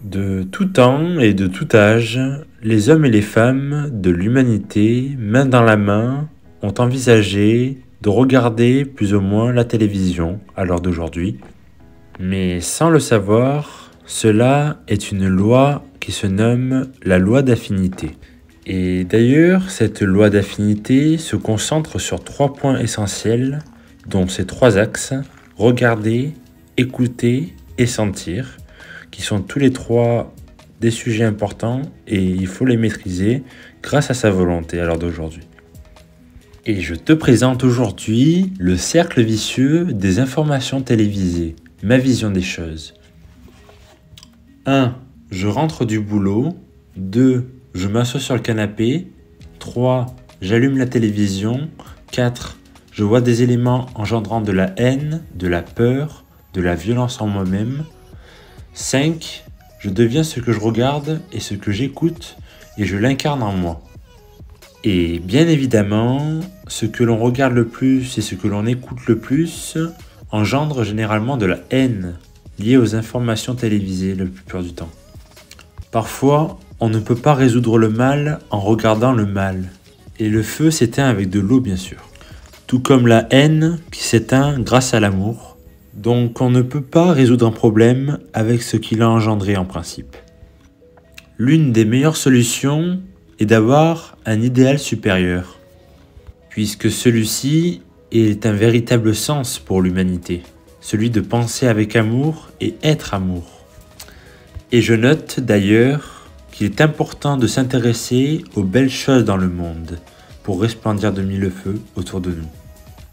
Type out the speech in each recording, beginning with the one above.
De tout temps et de tout âge, les hommes et les femmes de l'humanité, main dans la main, ont envisagé de regarder plus ou moins la télévision à l'heure d'aujourd'hui. Mais sans le savoir, cela est une loi qui se nomme la loi d'affinité. Et d'ailleurs, cette loi d'affinité se concentre sur 3 points essentiels, dont ces 3 axes: regarder, écouter et sentir, qui sont tous les 3 des sujets importants et il faut les maîtriser grâce à sa volonté à l'heure d'aujourd'hui. Et je te présente aujourd'hui le cercle vicieux des informations télévisées, ma vision des choses. 1. Je rentre du boulot. 2. Je m'assois sur le canapé. 3. J'allume la télévision. 4. Je vois des éléments engendrant de la haine, de la peur, de la violence en moi-même. 5. Je deviens ce que je regarde et ce que j'écoute et je l'incarne en moi. Et bien évidemment, ce que l'on regarde le plus et ce que l'on écoute le plus engendre généralement de la haine liée aux informations télévisées la plupart du temps. Parfois, on ne peut pas résoudre le mal en regardant le mal. Et le feu s'éteint avec de l'eau bien sûr. Tout comme la haine qui s'éteint grâce à l'amour. Donc on ne peut pas résoudre un problème avec ce qu'il a engendré en principe. L'une des meilleures solutions est d'avoir un idéal supérieur, puisque celui-ci est un véritable sens pour l'humanité, celui de penser avec amour et être amour. Et je note d'ailleurs qu'il est important de s'intéresser aux belles choses dans le monde pour resplendir de mille feux autour de nous.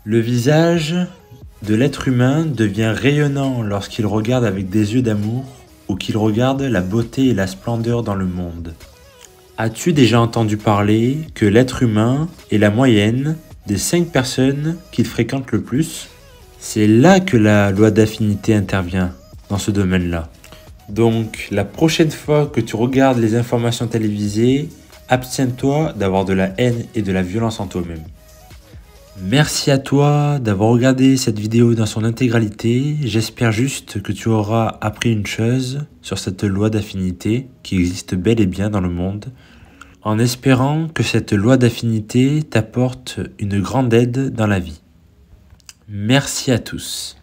Le visage de l'être humain devient rayonnant lorsqu'il regarde avec des yeux d'amour ou qu'il regarde la beauté et la splendeur dans le monde. As-tu déjà entendu parler que l'être humain est la moyenne des 5 personnes qu'il fréquente le plus? C'est là que la loi d'affinité intervient, dans ce domaine-là. Donc, la prochaine fois que tu regardes les informations télévisées, abstiens-toi d'avoir de la haine et de la violence en toi-même. Merci à toi d'avoir regardé cette vidéo dans son intégralité. J'espère juste que tu auras appris une chose sur cette loi d'affinité qui existe bel et bien dans le monde, en espérant que cette loi d'affinité t'apporte une grande aide dans la vie. Merci à tous.